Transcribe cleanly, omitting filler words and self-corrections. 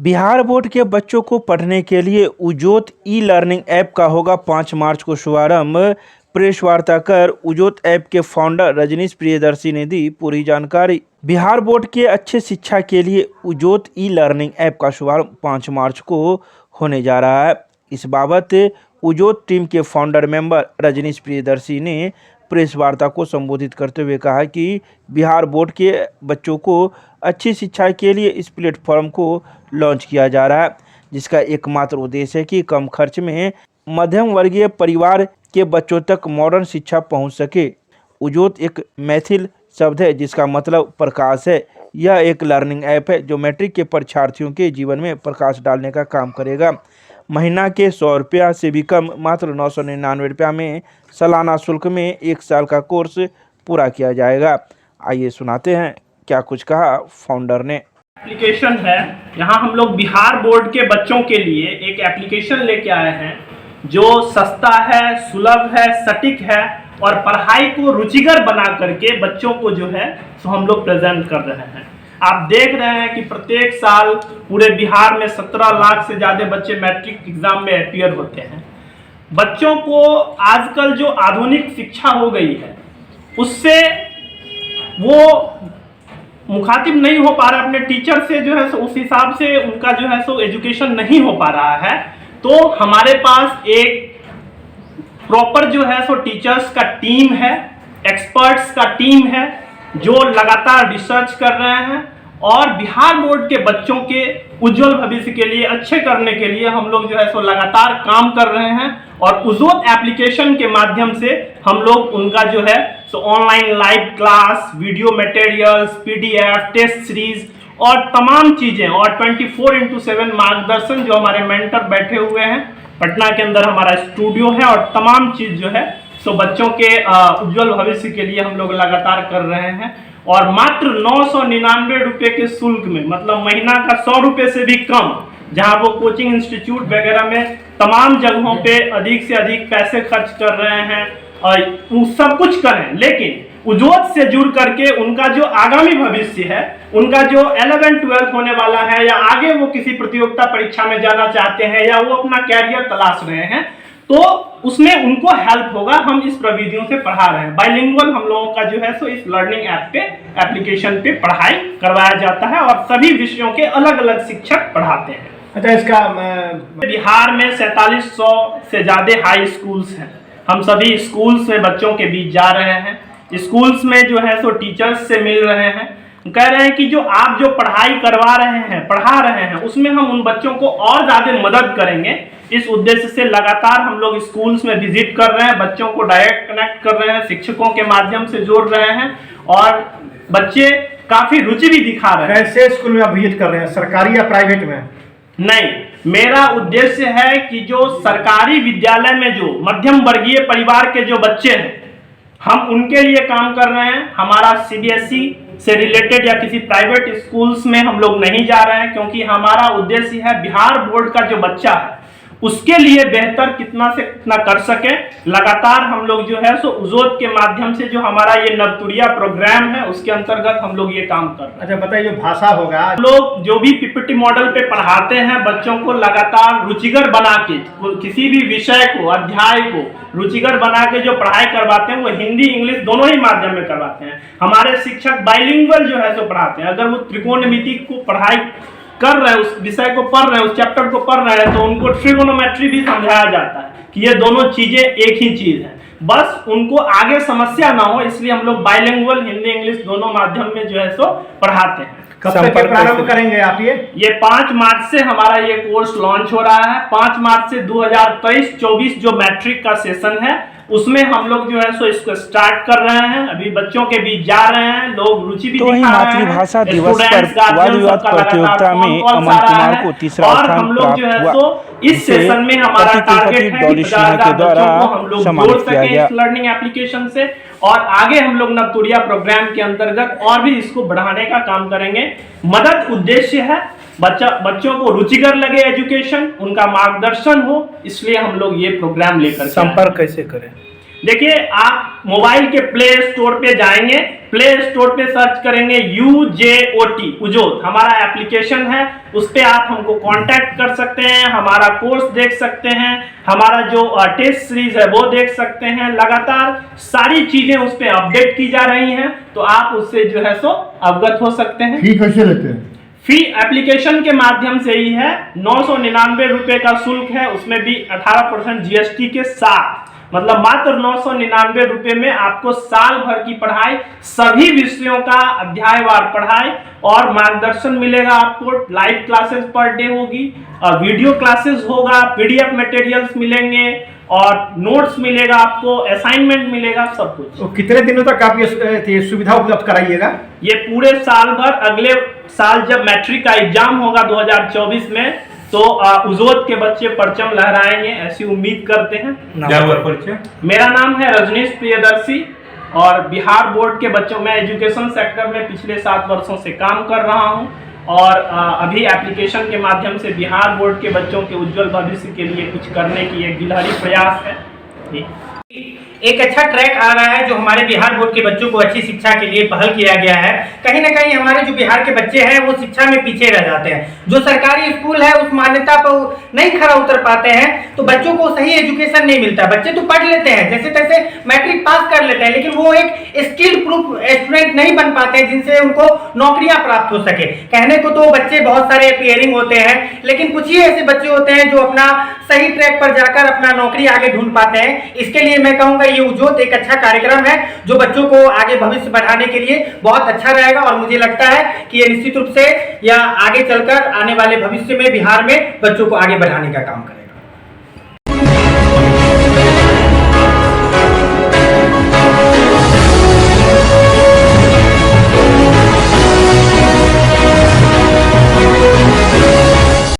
Bihar board के बच्चों को पढ़ने के लिए उजोत ई लर्निंग ऐप का होगा 5 मार्च को शुभारंभ। प्रेस वार्ता कर उजोत ऐप के फाउंडर रजनीश प्रियदर्शी ने दी पूरी जानकारी। बिहार बोर्ड के अच्छे शिक्षा के लिए उजोत ई लर्निंग ऐप का शुभारंभ 5 मार्च को होने जा रहा है। इस बाबत उजोत टीम के फाउंडर मेंबर रजनीश प्रियदर्शी ने प्रेस वार्ता को संबोधित करते हुए कहा कि बिहार बोर्ड के बच्चों को अच्छी शिक्षा के लिए इस प्लेटफॉर्म को लॉन्च किया जा रहा है, जिसका एकमात्र उद्देश्य है कि कम खर्च में मध्यम वर्गीय परिवार के बच्चों तक मॉडर्न शिक्षा पहुंच सके। उजोत एक मैथिल शब्द है जिसका मतलब प्रकाश है। यह एक लर्निंग ऐप है जो मैट्रिक के परीक्षार्थियों के जीवन में प्रकाश डालने का काम करेगा। महीना के 100 रुपया से भी कम मात्र 999 रुपया में सालाना शुल्क में 1 साल का कोर्स पूरा किया जाएगा। आइए सुनाते हैं क्या कुछ कहा फाउंडर ने। एप्लीकेशन है, यहाँ हम लोग बिहार बोर्ड के बच्चों के लिए एक एप्लीकेशन लेके आए हैं जो सस्ता है, सुलभ है, सटीक है और पढ़ाई को रुचिकर बना करके बच्चों को जो है सो हम लोग प्रेजेंट कर रहे हैं। आप देख रहे हैं कि प्रत्येक साल पूरे बिहार में 17 लाख से ज़्यादा बच्चे मैट्रिक एग्जाम में अपीयर होते हैं। बच्चों को आजकल जो आधुनिक शिक्षा हो गई है उससे वो मुखातिब नहीं हो पा रहा अपने टीचर से, जो है सो उस हिसाब से उनका जो है सो एजुकेशन नहीं हो पा रहा है। तो हमारे पास एक प्रॉपर जो है सो टीचर्स का टीम है, एक्सपर्ट्स का टीम है जो लगातार रिसर्च कर रहे हैं और बिहार बोर्ड के बच्चों के उज्जवल भविष्य के लिए अच्छे करने के लिए हम लोग जो है सो लगातार काम कर रहे हैं। और उजोत एप्लीकेशन के माध्यम से हम लोग उनका जो है सो online live class, video materials, PDF, test series और तमाम चीज़ें और 24/7 मार्गदर्शन जो हमारे मेंटर बैठे हुए हैं। पटना के अंदर हमारा स्टूडियो है और तमाम चीज़ जो है सो बच्चों के उज्जवल भविष्य के लिए हम लोग लगातार कर रहे हैं। और मात्र 999 रुपये के शुल्क में, मतलब महीना का 100 रुपये से भी कम, जहां वो कोचिंग इंस्टीट्यूट वगैरह में तमाम जगहों पे अधिक से अधिक पैसे खर्च कर रहे हैं और वो सब कुछ करें, लेकिन उजोत से जुड़ करके उनका जो आगामी भविष्य है, उनका जो 11th-12th होने वाला है या आगे वो किसी प्रतियोगिता परीक्षा में जाना चाहते हैं या वो अपना कैरियर तलाश रहे हैं, तो उसमें उनको हेल्प होगा। हम इस प्रविधियों से पढ़ा रहे हैं। बाइलिंगुअल हम लोगों का जो है सो इस लर्निंग ऐप पे, एप्लीकेशन पे पढ़ाई करवाया जाता है और सभी विषयों के अलग अलग शिक्षक पढ़ाते हैं। अच्छा, इसका बिहार में 4700 से ज्यादा हाई स्कूल्स हैं। हम सभी स्कूल्स में बच्चों के बीच जा रहे हैं, स्कूल्स में जो है सो टीचर्स से मिल रहे हैं, कह रहे हैं कि जो आप जो पढ़ाई करवा रहे हैं, पढ़ा रहे हैं, उसमें हम उन बच्चों को और ज़्यादा मदद करेंगे। इस उद्देश्य से लगातार हम लोग स्कूल्स में विजिट कर रहे हैं, बच्चों को डायरेक्ट कनेक्ट कर रहे हैं, शिक्षकों के माध्यम से जोड़ रहे हैं और बच्चे काफ़ी रुचि भी दिखा रहे हैं। कैसे स्कूल में आप विजिट कर रहे हैं, सरकारी या प्राइवेट में? नहीं, मेरा उद्देश्य है कि जो सरकारी विद्यालय में जो मध्यम वर्गीय परिवार के जो बच्चे हैं, हम उनके लिए काम कर रहे हैं। हमारा सीबीएसई से रिलेटेड या किसी प्राइवेट स्कूल्स में हम लोग नहीं जा रहे हैं, क्योंकि हमारा उद्देश्य है बिहार बोर्ड का जो बच्चा है उसके लिए बेहतर कितना से कितना कर सके। लगातार हम लोग जो है सो उजोत के माध्यम से जो हमारा ये नवतुरिया प्रोग्राम है उसके अंतर्गत हम लोग ये काम कर रहे हैं। अच्छा बताइए, जो भाषा होगा, लोग जो भी पीपीटी मॉडल पे पढ़ाते हैं बच्चों को लगातार रुचिकर बना के, किसी भी विषय को, अध्याय को रुचिकर बना के जो पढ़ाई करवाते हैं वो हिंदी इंग्लिश दोनों ही माध्यम में करवाते हैं। हमारे शिक्षक बाइलिंगुअल जो है सो पढ़ाते हैं। अगर वो त्रिकोणमिति को पढ़ाई कर रहे हैं, उस विषय को पढ़ रहे हैं, उस चैप्टर को पढ़ रहे हैं, तो उनको ट्रिगोनोमेट्री भी समझाया जाता है कि ये दोनों चीजें एक ही चीज है, बस उनको आगे समस्या ना हो, इसलिए हम लोग बाइलिंगुअल हिंदी इंग्लिश दोनों माध्यम में जो है सो पढ़ाते हैं। कब तक प्रारंभ करेंगे आप ये 5 मार्च से हमारा ये कोर्स लॉन्च हो रहा है। 5 मार्च से 2023-24 जो मैट्रिक का सेशन है उसमें हम लोग जो है सो इसको स्टार्ट कर रहे हैं। अभी बच्चों के बीच जा रहे हैं, लोग रुचि भी दिखा रहे हैं। मातृभाषा दिवस पर वाद विवाद प्रतियोगिता में अमन कुमार को तीसरा स्थान प्राप्त हुआ। इस सेशन में हमारा टारगेट है कि 50,000 बच्चों को हम लोग जोड़ सकें इस लर्निंग एप्लीकेशन से और आगे हम लोग नवतुरिया प्रोग्राम के अंतर्गत और भी इसको बढ़ाने का काम करेंगे। मदद उद्देश्य है बच्चों को रुचिकर लगे एजुकेशन, उनका मार्गदर्शन हो, इसलिए हम लोग ये प्रोग्राम लेकर। संपर्क कैसे करें? देखिए, आप मोबाइल के प्ले स्टोर पे जाएंगे, प्ले स्टोर पे सर्च करेंगे UJOT उजोत हमारा एप्लीकेशन है, उस पे आप हमको कांटेक्ट कर सकते हैं, हमारा कोर्स देख सकते हैं, हमारा जो टेस्ट सीरीज है वो देख सकते हैं। लगातार सारी चीजें उस पे अपडेट की जा रही हैं, तो आप उससे जो है सो अवगत हो सकते हैं। फी कैसे लेते हैं? फी एप्लीकेशन के माध्यम से ही है, 999 रुपए का शुल्क है, उसमें भी 18% GST के साथ, मतलब मात्र 999 रुपए में आपको साल भर की पढ़ाई, सभी विषयों का अध्यायवार पढ़ाई और मार्गदर्शन मिलेगा। आपको लाइव क्लासेस पर डे होगी, वीडियो क्लासेस होगा, PDF मटेरियल्स मिलेंगे और नोट्स मिलेगा, आपको असाइनमेंट मिलेगा, सब कुछ। तो कितने दिनों तक आप ये सुविधा उपलब्ध कराइएगा? ये पूरे साल भर, अगले साल जब मैट्रिक का एग्जाम होगा 2024 में, तो उजोत के बच्चे परचम लहराएंगे, ऐसी उम्मीद करते हैं। क्या हुआ परिचय? मेरा नाम है रजनीश प्रियदर्शी और बिहार बोर्ड के बच्चों में एजुकेशन सेक्टर में पिछले 7 वर्षों से काम कर रहा हूं और अभी एप्लीकेशन के माध्यम से बिहार बोर्ड के बच्चों के उज्जवल भविष्य के लिए कुछ करने की एक गिलहरी प्रयास है। एक अच्छा ट्रैक आ रहा है जो हमारे बिहार बोर्ड के बच्चों को अच्छी शिक्षा के लिए पहल किया गया है। कहीं ना कहीं हमारे जो बिहार के बच्चे हैं वो शिक्षा में पीछे रह जाते हैं, जो सरकारी स्कूल है उस मान्यता पर नहीं खरा उतर पाते हैं, तो बच्चों को सही एजुकेशन नहीं मिलता। बच्चे तो पढ़ लेते हैं, जैसे तैसे मैट्रिक पास कर लेते हैं, लेकिन वो एक स्किल प्रूफ स्टूडेंट नहीं बन पाते हैं जिनसे उनको नौकरियां प्राप्त हो सके। कहने को तो बच्चे बहुत सारे अपीयरिंग होते हैं, लेकिन कुछ ही ऐसे बच्चे होते हैं जो अपना सही ट्रैक पर जाकर अपना नौकरी आगे ढूंढ पाते हैं। इसके लिए मैं कहूंगा ये उजोत एक अच्छा कार्यक्रम है जो बच्चों को आगे भविष्य बढ़ाने के लिए बहुत अच्छा रहेगा और मुझे लगता है कि ये निश्चित रूप से या आगे चलकर आने वाले भविष्य में बिहार में बच्चों को आगे बढ़ाने का काम करेगा।